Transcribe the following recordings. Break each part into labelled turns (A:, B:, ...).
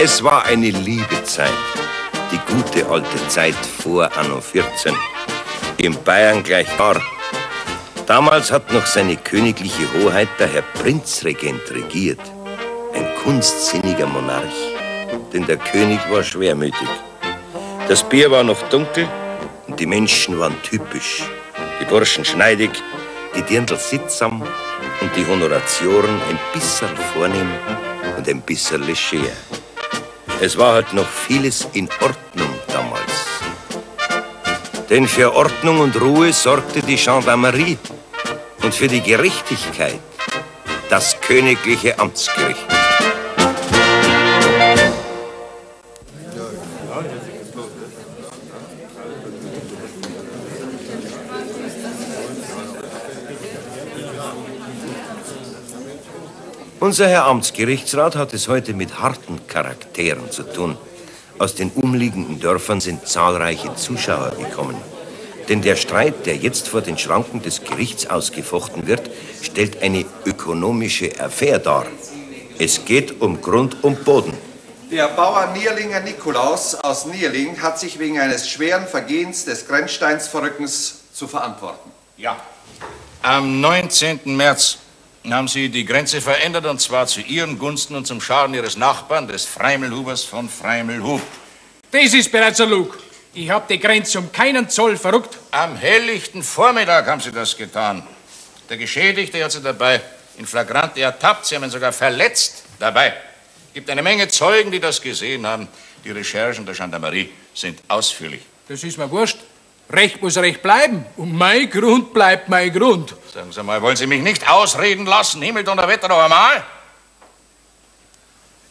A: Es war eine liebe Zeit, die gute alte Zeit vor Anno 14, in Bayern gleich war. Damals hat noch seine königliche Hoheit der Herr Prinzregent regiert, ein kunstsinniger Monarch, denn der König war schwermütig. Das Bier war noch dunkel und die Menschen waren typisch, die Burschen schneidig, die Dirndl sittsam und die Honoratioren ein bisschen vornehm und ein bisschen leger. Es war halt noch vieles in Ordnung damals. Denn für Ordnung und Ruhe sorgte die Gendarmerie und für die Gerechtigkeit das königliche Amtsgericht. Unser Herr Amtsgerichtsrat hat es heute mit harten Charakteren zu tun. Aus den umliegenden Dörfern sind zahlreiche Zuschauer gekommen. Denn der Streit, der jetzt vor den Schranken des Gerichts ausgefochten wird, stellt eine ökonomische Affäre dar. Es geht um Grund und Boden.
B: Der Bauer Nierlinger Nikolaus aus Nierling hat sich wegen eines schweren Vergehens des Grenzsteinsverrückens zu verantworten.
C: Ja. Am 19. März haben Sie die Grenze verändert, und zwar zu Ihren Gunsten und zum Schaden Ihres Nachbarn, des Freimelhubers von Freimelhub.
D: Das ist bereits ein Lug. Ich habe die Grenze um keinen Zoll verrückt.
C: Am helllichten Vormittag haben Sie das getan. Der Geschädigte hat Sie dabei in Flagrante ertappt. Sie haben ihn sogar verletzt dabei. Es gibt eine Menge Zeugen, die das gesehen haben. Die Recherchen der Gendarmerie sind ausführlich.
D: Das ist mir wurscht. Recht muss Recht bleiben. Und mein Grund bleibt mein Grund.
C: Sagen Sie mal, wollen Sie mich nicht ausreden lassen? Himmel und Wetter noch einmal?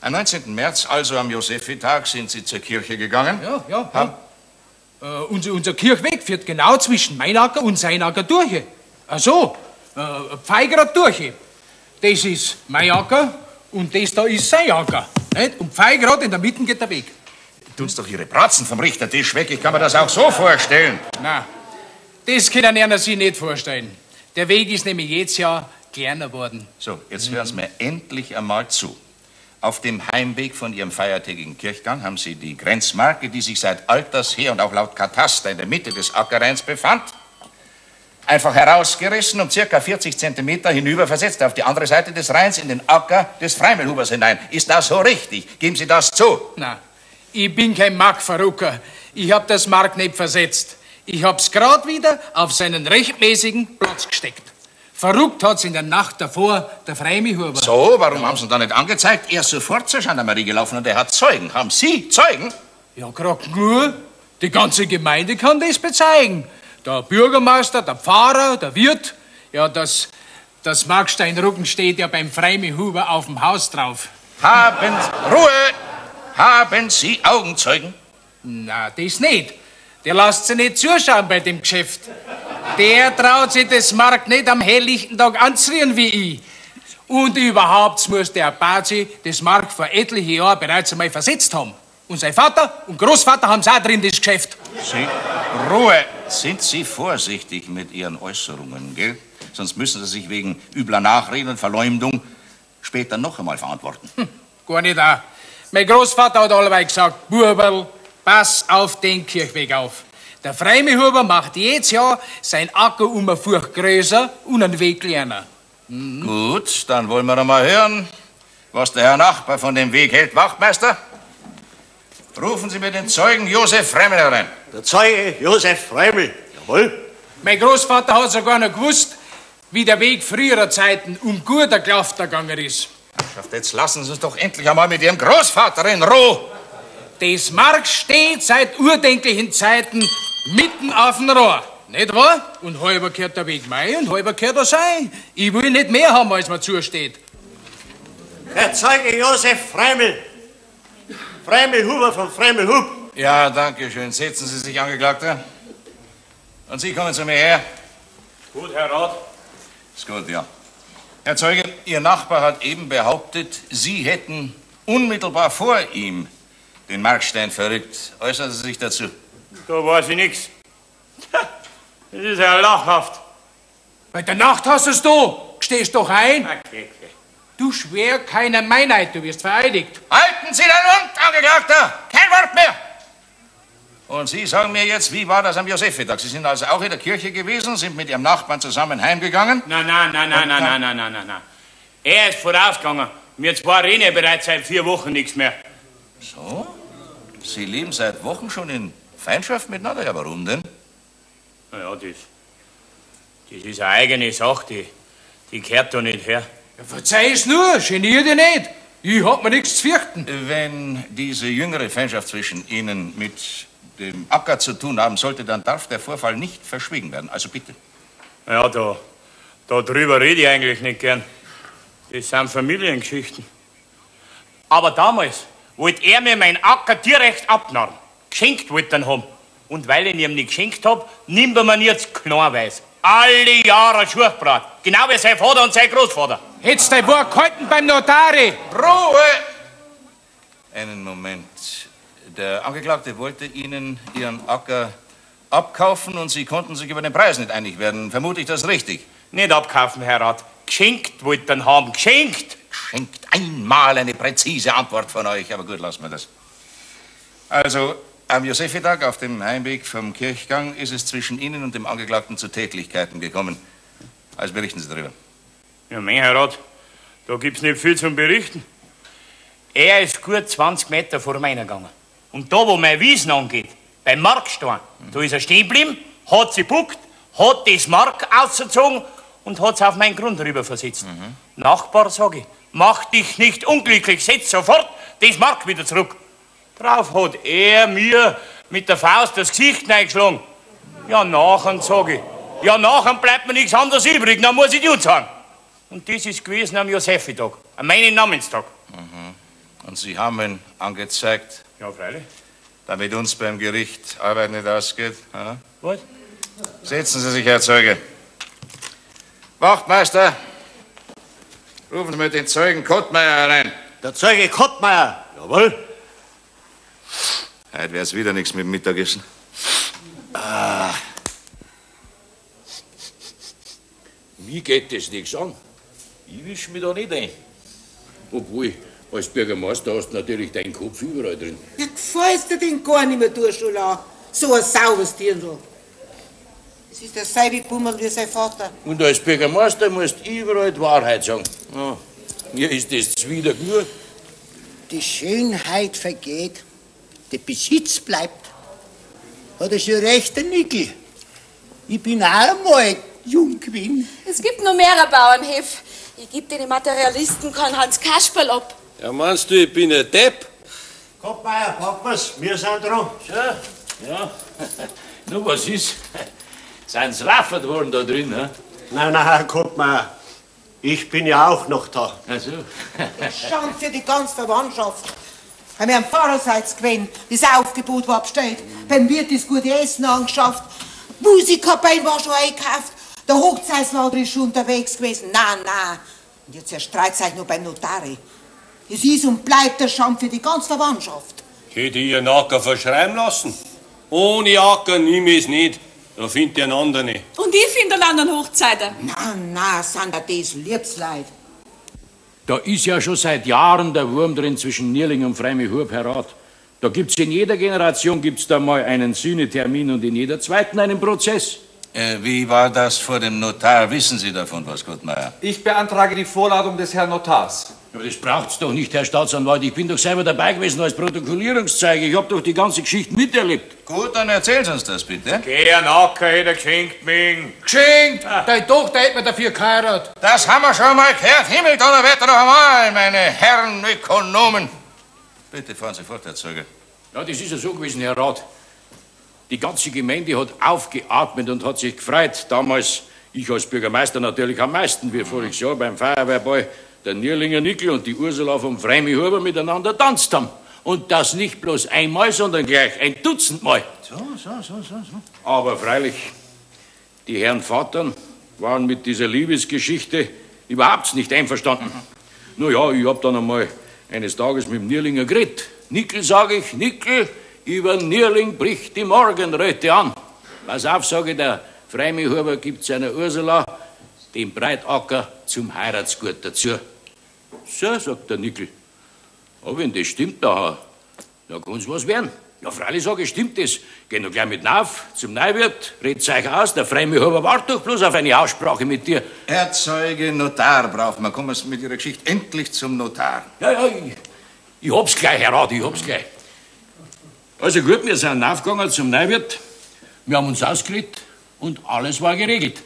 C: Am 19. März, also am Josephitag, sind Sie zur Kirche gegangen?
D: Ja. Unser Kirchweg führt genau zwischen Meinacker und Seinacker durch. Ach so, Pfeigrad durch. Das ist mein Acker und das da ist sein Acker. Nicht? Und Pfeigrad in der Mitte geht der Weg.
C: Tun Sie doch Ihre Bratzen vom Richtertisch weg. Ich kann mir das auch so vorstellen.
D: Na, das können einer sich nicht vorstellen. Der Weg ist nämlich jedes Jahr kleiner worden.
C: So, jetzt hören Sie mir endlich einmal zu. Auf dem Heimweg von Ihrem feiertägigen Kirchgang haben Sie die Grenzmarke, die sich seit alters her und auch laut Kataster in der Mitte des Ackerrains befand, einfach herausgerissen und circa 40 Zentimeter hinüber versetzt auf die andere Seite des Rheins in den Acker des Freimelhubers hinein. Ist das so richtig? Geben Sie das zu?
D: Na, ich bin kein Markverrucker. Ich hab das Mark nicht versetzt. Ich hab's grad wieder auf seinen rechtmäßigen Platz gesteckt. Verrückt hat's in der Nacht davor der Freimelhuber.
C: So, warum haben Sie ihn da nicht angezeigt? Er ist sofort zur Gendarmerie gelaufen und er hat Zeugen. Haben Sie Zeugen?
D: Ja, grad nur. Die ganze Gemeinde kann das bezeugen. Der Bürgermeister, der Pfarrer, der Wirt. Ja, das Marksteinrücken steht ja beim Freimelhuber auf dem Haus drauf.
C: Ruhe! Haben Sie Augenzeugen?
D: Na, das nicht. Der lässt sich nicht zuschauen bei dem Geschäft. Der traut sich das Mark nicht am helllichten Tag anzurieren wie ich. Und überhaupt muss der Bazi das Mark vor etlichen Jahren bereits einmal versetzt haben. Und sein Vater und Großvater haben's auch drin, das Geschäft.
C: Ruhe! Sind Sie vorsichtig mit Ihren Äußerungen, gell? Sonst müssen Sie sich wegen übler Nachrede und Verleumdung später noch einmal verantworten.
D: Gar nicht auch. Mein Großvater hat allweil gesagt, Buberl, pass auf den Kirchweg auf. Der Freimelhuber macht jedes Jahr sein Acker um eine Furcht größer und einen Weg kleiner.
C: Gut, dann wollen wir doch mal hören, was der Herr Nachbar von dem Weg hält. Wachtmeister, rufen Sie mir den Zeugen Josef Freimel herein.
E: Der Zeuge Josef Freimel, jawohl.
D: Mein Großvater hat sogar noch gewusst, wie der Weg früherer Zeiten um guter Klafter gegangen ist.
C: Jetzt lassen Sie uns doch endlich einmal mit Ihrem Großvater in Ruhe.
D: Das Mark steht seit urdenklichen Zeiten mitten auf dem Rohr, nicht wahr? Und halber gehört der Weg mein und halber gehört er sein. Ich will nicht mehr haben, als mir zusteht.
E: Der Zeuge Josef Freimel. Freimelhuber von Freimelhub.
C: Ja, danke schön. Setzen Sie sich, Angeklagter. Und Sie kommen zu mir her.
F: Gut, Herr Rat.
C: Ist gut, ja. Herr Zeuge, Ihr Nachbar hat eben behauptet, Sie hätten unmittelbar vor ihm den Markstein verrückt. Äußern Sie sich dazu?
F: Da weiß ich nichts. Das ist ja lachhaft.
D: Bei der Nacht hast du's du. Stehst doch ein.
F: Okay.
D: Du schwör keiner Meinheit, du wirst vereidigt.
C: Halten Sie den Mund, Angeklagter! Kein Wort mehr! Und Sie sagen mir jetzt, wie war das am Josefitag? Sie sind also auch in der Kirche gewesen, sind mit Ihrem Nachbarn zusammen heimgegangen?
F: Nein. Er ist vorausgegangen. Wir zwei reden ja bereits seit 4 Wochen nichts mehr.
C: So? Sie leben seit Wochen schon in Feindschaft miteinander? Ja, warum denn?
F: Naja, das ist eine eigene Sache, die gehört da nicht her.
D: Ja, verzeih's nur, genier dich nicht. Ich hab mir nichts zu fürchten.
C: Wenn diese jüngere Feindschaft zwischen Ihnen mit dem Acker zu tun haben sollte, dann darf der Vorfall nicht verschwiegen werden. Also bitte.
F: Ja, da drüber rede ich eigentlich nicht gern. Das sind Familiengeschichten. Aber damals wollte er mir meinen Acker direkt abnahmen. Geschenkt wollte er haben. Und weil ich ihm nicht geschenkt hab, nimmt er mir jetzt kleinweise. Alle Jahre Schurchbrat. Genau wie sein Vater und sein Großvater.
D: Hättest dein Wort gehalten beim Notari.
C: Ruhe! Einen Moment. Der Angeklagte wollte Ihnen Ihren Acker abkaufen und Sie konnten sich über den Preis nicht einig werden. Vermute ich das richtig?
F: Nicht abkaufen, Herr Rat. Geschenkt wollte er haben. Geschenkt!
C: Geschenkt. Einmal eine präzise Antwort von euch. Aber gut, lassen wir das. Also, am Josefitag auf dem Heimweg vom Kirchgang ist es zwischen Ihnen und dem Angeklagten zu Tätlichkeiten gekommen. Also berichten Sie darüber.
F: Ja, mein Herr Rat, da gibt's nicht viel zum Berichten. Er ist gut 20 Meter vor meiner gegangen. Und da, wo mein Wiesen angeht, beim Markstein, da ist er stehen geblieben, hat sie buckt, hat das Mark ausgezogen und hat's auf meinen Grund rüber versetzt. Nachbar, sag ich, mach dich nicht unglücklich, setz sofort das Mark wieder zurück. Drauf hat er mir mit der Faust das Gesicht reingeschlagen. Ja, nachher, sag ich, ja, nachher bleibt mir nichts anderes übrig, dann muss ich dir sagen. Und das ist gewesen am Josefitag, an meinem Namenstag.
C: Und Sie haben ihn angezeigt,
F: Ja, freilich.
C: damit uns beim Gericht Arbeit nicht ausgeht. Ja?
F: Was?
C: Setzen Sie sich, Herr Zeuge. Wachtmeister, rufen Sie mir den Zeugen Kottmeier herein.
E: Der Zeuge Kottmeier. Jawohl.
C: Heute wär's wieder nichts mit dem Mittagessen.
G: Mir geht das nichts an. Ich wisch mich da nicht ein. Obwohl, als Bürgermeister hast du natürlich deinen Kopf überall drin.
H: Ja, gefällst dir denn gar nicht mehr, du Schula? So ein sauberes Dirndl. Das ist der selbe Bummel wie sein Vater.
G: Und als Bürgermeister musst du überall die Wahrheit sagen. Ja, mir ist das zuwider genug.
H: Die Schönheit vergeht, der Besitz bleibt. Hat er schon recht, der Nickel. Ich bin auch einmal jung gewesen.
I: Es gibt noch mehrere Bauernhöfe. Ich geb den Materialisten keinen Hans Kasperl ab.
G: Ja, meinst du, ich bin ein Depp?
E: Kottmeier, packen wir's. Wir sind dran.
G: So, ja. Nun, was ist? Sind's raffert worden da drin, ne?
E: Nein, Herr Kottmeier. Ich bin ja auch noch da.
G: Ach so.
H: Schande für die ganze Verwandtschaft. Haben wir am Pfarrerseits gewesen, das Aufgebot war bestellt. Beim Wirt ist gute Essen angeschafft. Musikerbein war schon eingekauft. Der Hochzeitslader ist schon unterwegs gewesen. Nein. Und jetzt zerstreit's euch nur beim Notari. Es ist und bleibt der Scham für die ganze Verwandtschaft.
J: Hätte ich ihren Acker verschreiben lassen. Ohne Acker nimm ich's nicht. Da findet ihr einen anderen.
I: Und ich finde einen anderen Hochzeiter.
H: Nein, sind das Liebsleid.
G: Da ist ja schon seit Jahren der Wurm drin zwischen Nierling und Freimihurb, Herr Rat. Da gibt's in jeder Generation da mal einen Sühnetermin und in jeder zweiten einen Prozess.
C: Wie war das vor dem Notar? Wissen Sie davon was, Kottmeier?
B: Ich beantrage die Vorladung des Herrn Notars.
G: Aber das braucht's doch nicht, Herr Staatsanwalt. Ich bin doch selber dabei gewesen als Protokollierungszeuge. Ich hab doch die ganze Geschichte miterlebt.
C: Gut, dann erzählen Sie uns das bitte.
F: Geh, ein Acker hätte er geschenkt, Ming.
D: Geschenkt! Deine Tochter hätte mir dafür geheiratet.
C: Das haben wir schon mal gehört. Himmeldonnerwetter noch einmal, meine Herren Ökonomen. Bitte fahren Sie fort, Herr Zeuge.
G: Ja, das ist ja so gewesen, Herr Rat. Die ganze Gemeinde hat aufgeatmet und hat sich gefreut. Damals, ich als Bürgermeister natürlich am meisten, wie voriges Jahr beim Feuerwehrball, der Nierlinger Nickel und die Ursula vom Freimihuber miteinander tanzt haben. Und das nicht bloß einmal, sondern gleich ein Dutzendmal. So. Aber freilich, die Herren Vatern waren mit dieser Liebesgeschichte überhaupt nicht einverstanden. Nun ja, ich hab dann einmal eines Tages mit dem Nierlinger geredet. Nickel, sage ich, Nickel, über Nierling bricht die Morgenröte an. Pass auf, sage ich, der Freimihuber gibt seiner Ursula den Breitacker zum Heiratsgut dazu. So, sagt der Nickel. Aber wenn das stimmt, da kann's was werden. Ja, freilich sage ich, stimmt das. Geh noch gleich mit rauf zum Neuwirt, red's euch aus, der Fremdhalber wartet doch bloß auf eine Aussprache mit dir.
C: Herr Zeuge, Notar braucht man. Kommen Sie mit Ihrer Geschichte endlich zum Notar.
G: Ja, ich hab's gleich, Herr Rat, ich hab's gleich. Also gut, wir sind raufgegangen zum Neuwirt, wir haben uns ausgeredet und alles war geregelt.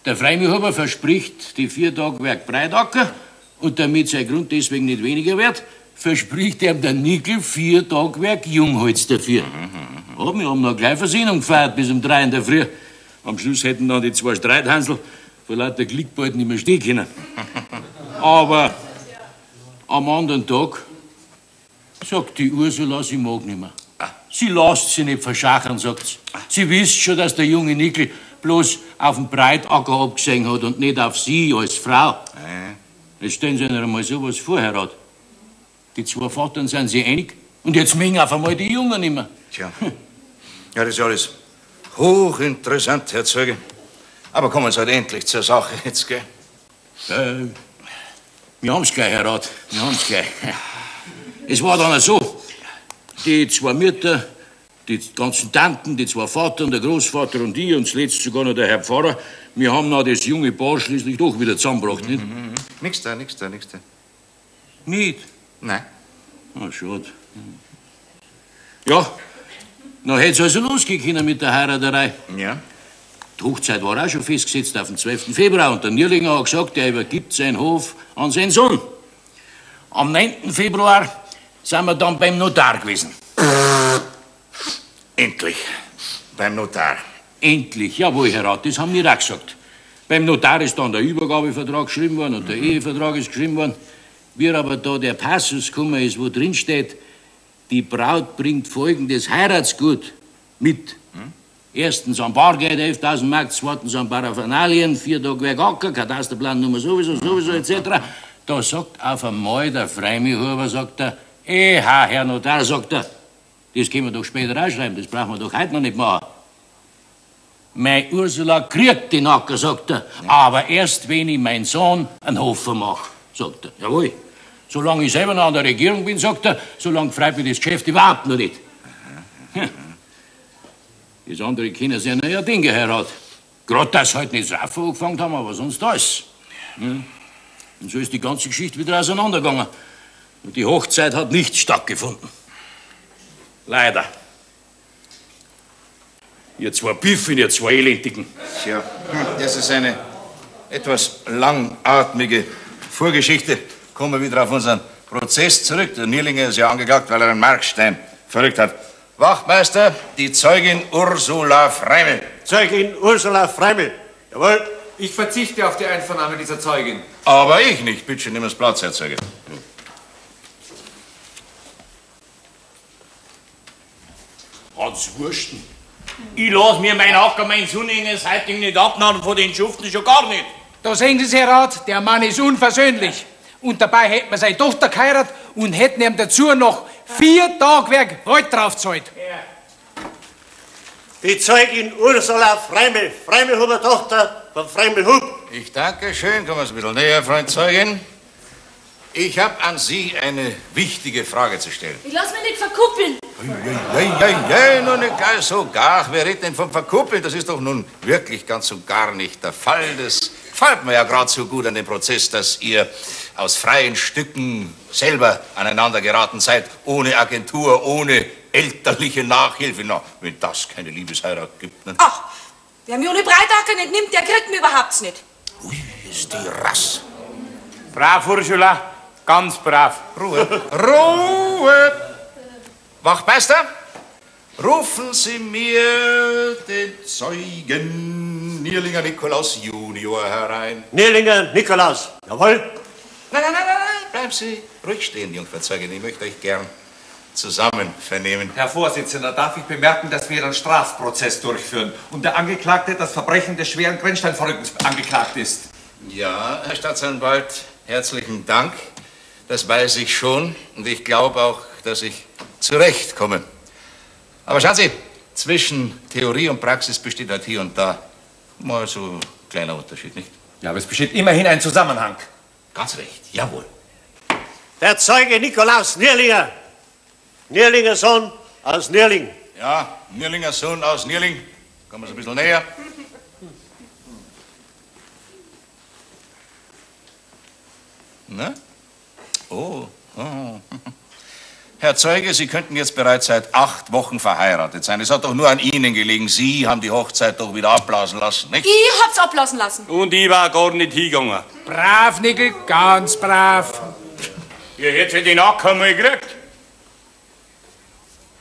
G: Der Freimühlhuber verspricht die 4 Tage Werk Breitacker und damit sein Grund deswegen nicht weniger wird, verspricht ihm der Nickel 4 Tage Werk Jungholz dafür. Ja, wir haben noch gleich Versöhnung gefeiert bis um 3 in der Früh. Am Schluss hätten dann die 2 Streithansel vor lauter Glück bald nicht mehr stehen können. Aber am anderen Tag sagt die Ursula, sie mag nicht mehr. Sie lässt sich nicht verschachern, sagt sie. Sie wisst schon, dass der junge Nickel bloß auf den Breitacker abgesehen hat und nicht auf sie als Frau. Jetzt stellen Sie sich einmal sowas vor, Herr Rat. Die 2 Vatern sind sich einig und jetzt mengen auf einmal die Jungen nicht mehr.
C: Tja. Ja, das ist alles hochinteressant, Herr Zeuge. Aber kommen Sie halt endlich zur Sache jetzt, gell?
G: Wir haben's gleich, Herr Rat. Wir haben's gleich. Es war dann so, die 2 Mütter, die ganzen Tanten, die 2 Vatern, der Großvater und ich und zuletzt sogar noch der Herr Pfarrer, wir haben noch das junge Paar schließlich doch wieder zusammengebracht, nicht?
C: Nix da.
G: Nicht?
C: Nein.
G: Ah, schade. Ja, dann hätt's also losgehen können mit der Heiraterei.
C: Ja.
G: Die Hochzeit war auch schon festgesetzt auf den 12. Februar und der Nierlinger hat gesagt, er übergibt seinen Hof an seinen Sohn. Am 9. Februar sind wir dann beim Notar gewesen.
C: Endlich. Beim Notar.
G: Endlich, jawohl, Herr Rat, das haben wir auch gesagt. Beim Notar ist dann der Übergabevertrag geschrieben worden und der Ehevertrag ist geschrieben worden. Wie aber da der Passus gekommen ist, wo drin steht, die Braut bringt folgendes Heiratsgut mit. Erstens am Bargeld 11.000 Mark, zweitens an Paraphernalien, 4 Tage Werk Acker, Katasterplannummer sowieso, etc. Da sagt auf einmal der Freimühlhuber, sagt er, Herr Notar, sagt er, das können wir doch später ausschreiben, das brauchen wir doch heute noch nicht machen. Meine Ursula kriegt den Acker, sagt er, aber erst wenn ich meinen Sohn einen Hofer mache, sagt er. Jawohl. Solange ich selber noch an der Regierung bin, sagt er, solange freut mich das Geschäft überhaupt noch nicht. Das andere können Sie ja denken, Herr Rat. Gerade, dass Sie halt nicht drauf angefangen haben, aber sonst alles. Und so ist die ganze Geschichte wieder auseinandergegangen. Und die Hochzeit hat nicht stattgefunden. Leider. Ihr 2 Biffen, ihr 2 Elendigen.
C: Tja, das ist eine etwas langatmige Vorgeschichte. Kommen wir wieder auf unseren Prozess zurück. Der Nierlinger ist ja angeklagt, weil er einen Markstein verrückt hat. Wachtmeister, die Zeugin Ursula Freimel.
E: Zeugin Ursula Freimel. Jawohl.
K: Ich verzichte auf die Einvernahme dieser Zeugin.
C: Aber ich nicht. Bitte schön, nehmen Sie Platz, Herr Zeuge.
F: Hans Wursten. Ich lass mir mein Acker, mein Sonnenges heute nicht abnehmen von den Schuften schon gar nicht.
D: Da sehen Sie, Herr Rat, der Mann ist unversöhnlich. Und dabei hätten wir seine Tochter geheiratet und hätten ihm dazu noch 4 Tage Werk Wald draufgezahlt.
E: Die Zeugin Ursula Freimel, Freimühlhuber Tochter von Freimühlhub.
C: Ich danke schön. Kommen Sie ein bisschen näher, Freund Zeugin. Ich habe an Sie eine wichtige Frage zu stellen.
I: Ich lass mich nicht verkuppeln.
C: Ja, nun nicht gleich so gar. Wer redet denn vom Verkuppeln? Das ist doch nun wirklich ganz und gar nicht der Fall. Das gefällt mir ja gerade so gut an dem Prozess, dass ihr aus freien Stücken selber aneinander geraten seid, ohne Agentur, ohne elterliche Nachhilfe. Na, wenn das keine Liebesheirat gibt, ne?
I: Ach, wer mich ohne Breitacker nicht nimmt, der kriegt mich überhaupt nicht.
C: Ui, ist die Rass.
F: Brav, Ursula. Ganz brav.
C: Ruhe. Ruhe! Wachtmeister, rufen Sie mir den Zeugen Nierlinger Nikolaus Junior herein.
E: Nierlinger Nikolaus. Jawohl.
C: Nein. Bleiben Sie ruhig stehen, Jungfer Zeugin. Ich möchte euch gern zusammen vernehmen.
K: Herr Vorsitzender, darf ich bemerken, dass wir einen Strafprozess durchführen und der Angeklagte das Verbrechen des schweren Grenzsteinverrückens angeklagt ist.
C: Ja, Herr Staatsanwalt, herzlichen Dank. Das weiß ich schon und ich glaube auch, dass ich zurechtkomme. Aber schauen Sie, zwischen Theorie und Praxis besteht halt hier und da mal so ein kleiner Unterschied, nicht?
K: Ja, aber es besteht immerhin ein Zusammenhang.
C: Ganz recht, jawohl.
E: Der Zeuge Nikolaus Nierlinger. Nierlinger Sohn aus Nierling.
C: Ja, Nierlinger Sohn aus Nierling. Kommen wir so ein bisschen näher. Na? Oh. Herr Zeuge, Sie könnten jetzt bereits seit 8 Wochen verheiratet sein. Es hat doch nur an Ihnen gelegen. Sie haben die Hochzeit doch wieder abblasen lassen, nicht?
I: Ich hab's abblasen lassen.
J: Und ich war gar nicht hingegangen.
D: Brav, Nickel, ganz brav.
F: Ihr hättet den Acker mal gekriegt.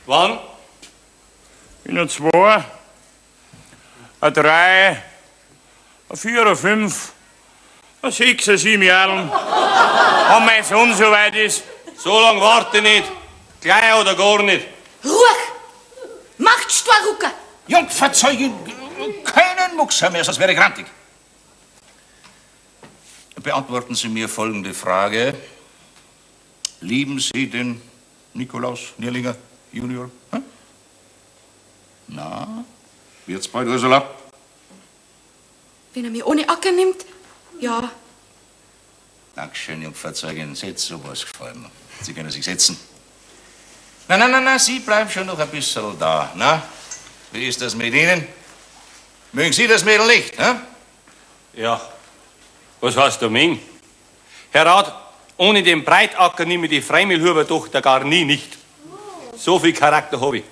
J: Wann?
F: In einer 2, eine 3, eine 4, eine 5, eine 6, eine 7 Jahre. Wenn mein Sohn so weit ist.
J: So lang warte ich nicht. Gleich oder gar nicht.
I: Ruhe! Macht Storrucker!
C: Jungferzeuge, keinen Muckser mehr, sonst wäre grantig. Beantworten Sie mir folgende Frage. Lieben Sie den Nikolaus Nierlinger Junior? Hm? Na, wird's bald, Ursula?
I: Wenn er mich ohne Acker nimmt, ja.
C: Dankeschön, Jungferzeugin. Jetzt sowas gefallen mir. Sie können sich setzen. Na, Sie bleiben schon noch ein bisschen da. Na, wie ist das mit Ihnen? Mögen Sie das Mädel nicht, ne?
J: Ja. Was heißt du, Ming? Herr Rat, ohne den Breitacker nehme ich die Freimilhuber-Tochter gar nie nicht. So viel Charakter habe ich.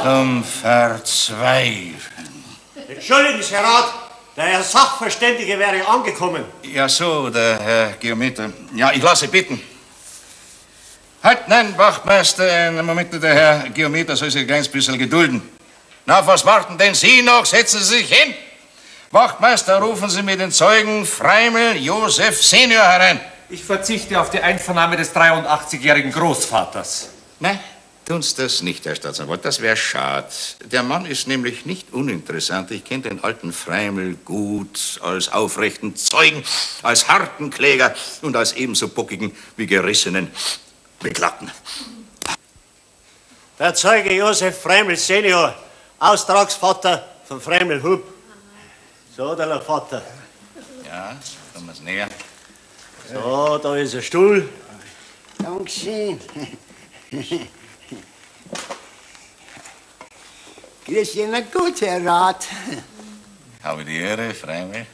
C: Zum Verzweifeln.
E: Entschuldigen Sie, Herr Rat. Der Herr Sachverständige wäre angekommen.
C: Ja, so, der Herr Geometer. Ja, ich lasse bitten. Halt, nein, Wachtmeister, einen Moment, der Herr Geometer soll sich ein kleines bisschen gedulden. Na, auf was warten denn Sie noch? Setzen Sie sich hin. Wachtmeister, rufen Sie mir den Zeugen Freimel Josef Senior herein.
K: Ich verzichte auf die Einvernahme des 83-jährigen Großvaters.
C: Nein, tun's das nicht, Herr Staatsanwalt, das wäre schade. Der Mann ist nämlich nicht uninteressant. Ich kenne den alten Freimel gut als aufrechten Zeugen, als harten Kläger und als ebenso bockigen wie gerissenen Beklagten.
E: Der Zeuge Josef Freimel Senior, Austragsvater von Freimel Hub. So, der Vater.
C: Ja, kommen wir's näher.
E: So, da ist ein Stuhl.
L: Dankeschön. Grüß Ihnen gut, Herr Rat.
C: Habe die Ehre, Freimel.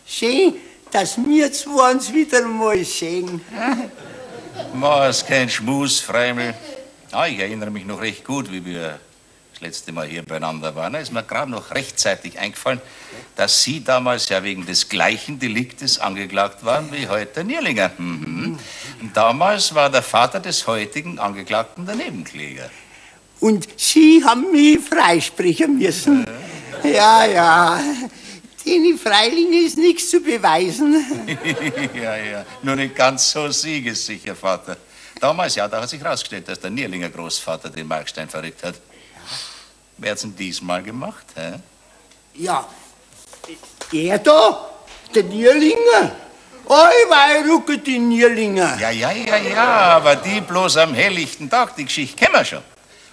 L: Schön, dass wir zwei uns wieder mal sehen.
C: Mach's kein Schmus, Freimel. Ah, ich erinnere mich noch recht gut, wie wir das letzte Mal hier beieinander waren. Da ist mir gerade noch rechtzeitig eingefallen, dass Sie damals ja wegen des gleichen Deliktes angeklagt waren wie heute Nierlinger. Mhm. Und damals war der Vater des heutigen Angeklagten der Nebenkläger.
L: Und Sie haben mich freisprechen müssen. Ja. Denen freilich ist nichts zu beweisen.
C: Ja, nur nicht ganz so siegessicher, Vater. Damals, ja, da hat sich herausgestellt, dass der Nierlinger Großvater den Markstein verrückt hat. Wer hat's denn diesmal gemacht, hä?
L: Ja, er da, der Nierlinger. Allweil rucket die Nierlinger.
C: Ja, aber die bloß am helllichten Tag, die Geschichte kennen wir schon.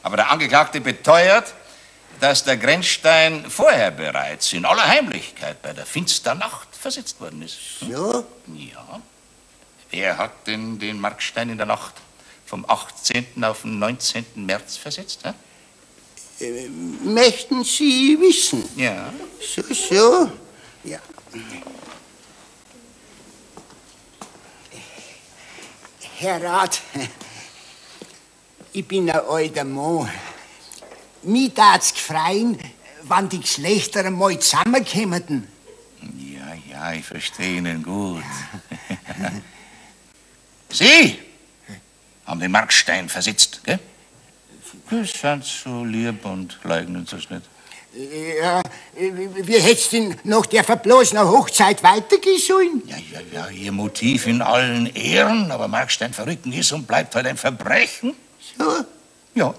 C: Aber der Angeklagte beteuert, dass der Grenzstein vorher bereits in aller Heimlichkeit bei der finsteren Nacht versetzt worden ist.
L: So?
C: Ja. Wer hat denn den Markstein in der Nacht vom 18. auf den 19. März versetzt? Hä?
L: Möchten Sie wissen?
C: Ja.
L: So. Ja. Herr Rat, ich bin ein alter Mann. Mich tat's gefreien, wann die Geschlechter einmal zusammenkommen.
C: Ja, ich verstehe Ihnen gut. Sie haben den Markstein versetzt, gell? Sie sind so lieb und leugnen Sie es nicht.
L: Ja, wie hätt's denn nach der verblasenen Hochzeit weitergehen sollen?
C: Ja, Ihr Motiv in allen Ehren, aber Markstein verrücken ist und bleibt halt ein Verbrechen.
L: So?
C: Ja.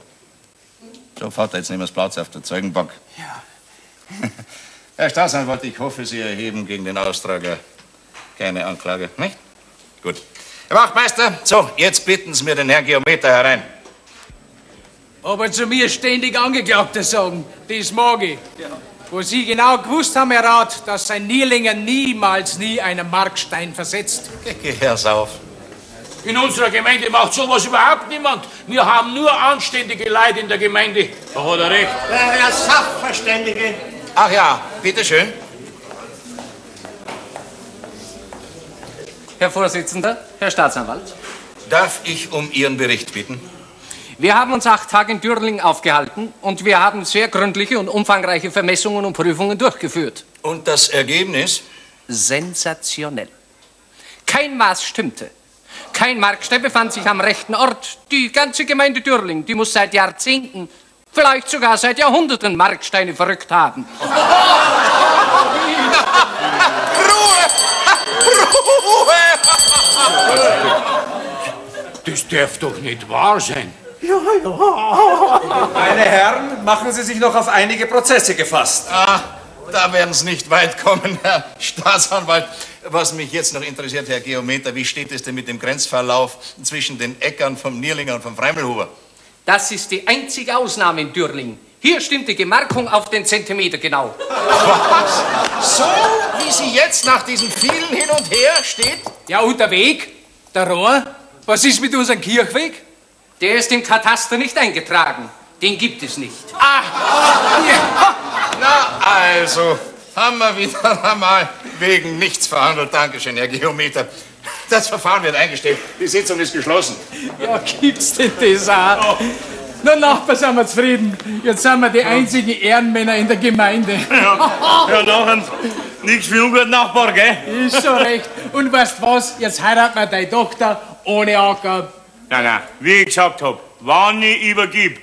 C: So, Vater, jetzt nehmen wir Platz auf der Zeugenbank.
L: Ja.
C: Herr Staatsanwalt, ich hoffe, Sie erheben gegen den Austrager keine Anklage, nicht? Gut. Herr Wachtmeister, so, jetzt bitten Sie mir den Herrn Geometer herein.
D: Aber zu mir ständig Angeklagte sagen, das mag ich. Ja. Wo Sie genau gewusst haben, Herr Rat, dass sein Nierlinger nie einen Markstein versetzt.
C: Geh, Herr Sauf.
G: In unserer Gemeinde macht sowas überhaupt niemand. Wir haben nur anständige Leute in der Gemeinde. Da hat er recht.
E: Der Herr Sachverständige.
C: Ach ja, bitteschön.
M: Herr Vorsitzender, Herr Staatsanwalt.
C: Darf ich um Ihren Bericht bitten?
M: Wir haben uns 8 Tage in Dürrling aufgehalten und wir haben sehr gründliche und umfangreiche Vermessungen und Prüfungen durchgeführt.
C: Und das Ergebnis?
M: Sensationell. Kein Maß stimmte. Kein Markstein befand sich am rechten Ort. Die ganze Gemeinde Dürrling, die muss seit Jahrzehnten, vielleicht sogar seit Jahrhunderten Marksteine verrückt haben.
G: Das darf doch nicht wahr sein.
K: Ja. Meine Herren, machen Sie sich noch auf einige Prozesse gefasst.
C: Ah, da werden Sie nicht weit kommen, Herr Staatsanwalt. Was mich jetzt noch interessiert, Herr Geometer, wie steht es denn mit dem Grenzverlauf zwischen den Äckern vom Nierlinger und vom Freimühlhuber?
M: Das ist die einzige Ausnahme in Dürrling. Hier stimmt die Gemarkung auf den Zentimeter genau.
C: Was? So, wie sie jetzt nach diesen vielen Hin und Her steht?
D: Ja, und der Weg? Der Rohr? Was ist mit unserem Kirchweg?
M: Der ist im Kataster nicht eingetragen. Den gibt es nicht.
C: Ja. Na also, haben wir wieder einmal wegen nichts verhandelt. Dankeschön, Herr Geometer. Das Verfahren wird eingestellt. Die Sitzung ist geschlossen.
D: Ja, gibt's denn das auch? Na, Nachbar, sind wir zufrieden. Jetzt sind wir die einzigen Ehrenmänner in der Gemeinde.
F: Ja, nachher nichts für unguten Nachbar, gell?
D: Ist schon recht. Und weißt was? Jetzt heiraten wir deine Tochter ohne Acker.
F: Nein, wie ich gesagt hab, wann ich übergib.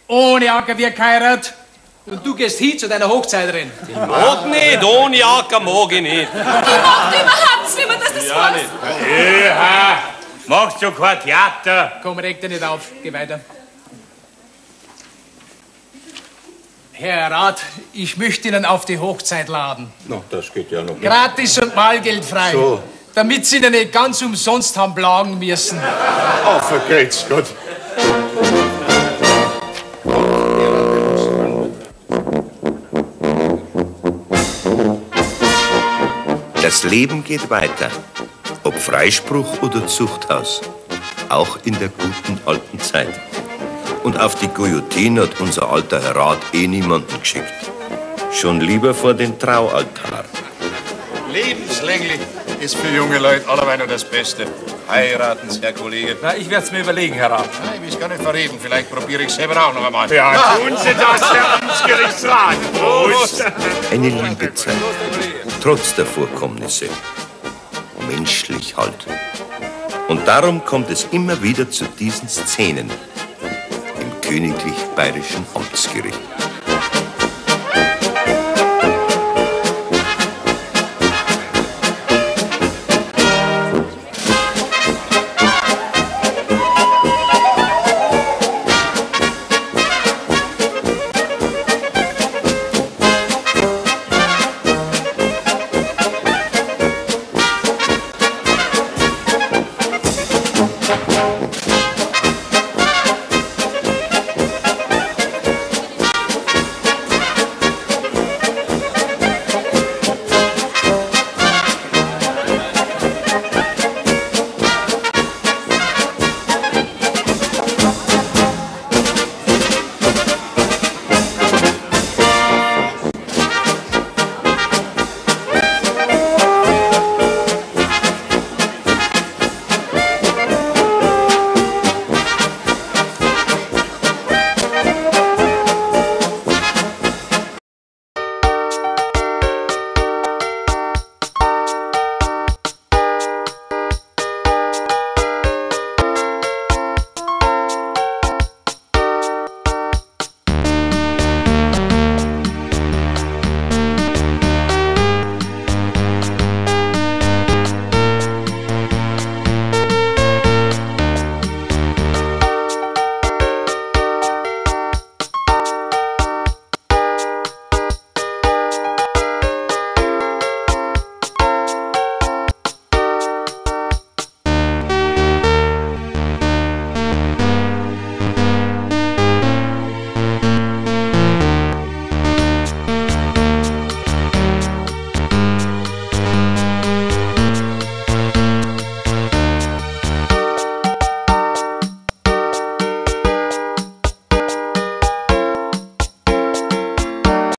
D: Ohne Acker wird geheiratet. Und du gehst hin zu deiner Hochzeiterin.
J: Ich mag nicht, ohne Acker mag ich nicht.
I: Ich mag überhaupt nicht mehr, dass das
J: Ja,
I: heißt.
J: nicht.
F: Ja, machst du kein Theater.
D: Komm, reg dich nicht auf. Geh weiter. Herr Rat, ich möchte Ihnen auf die Hochzeit laden.
J: Na, das geht ja noch nicht.
D: Gratis und malgeldfrei.
J: So.
D: Damit Sie Ihnen nicht ganz umsonst haben plagen müssen.
J: Oh, vergelt's Gott.
A: Das Leben geht weiter. Ob Freispruch oder Zuchthaus. Auch in der guten alten Zeit. Und auf die Guillotine hat unser alter Herr Rat niemanden geschickt. Schon lieber vor den Traualtar.
C: Lebenslänglich ist für junge Leute allerweil noch das Beste. Heiraten Sie, Herr Kollege.
K: Na, ich werde es mir überlegen, Herr Rat.
C: Ich will es gar nicht verreden. Vielleicht probiere ich es selber auch noch einmal.
F: Ja, tun Sie das, Herr Amtsgerichtsrat. Prost.
A: Eine Liebezeit. Trotz der Vorkommnisse. Menschlich halt. Und darum kommt es immer wieder zu diesen Szenen im königlich bayerischen Amtsgericht.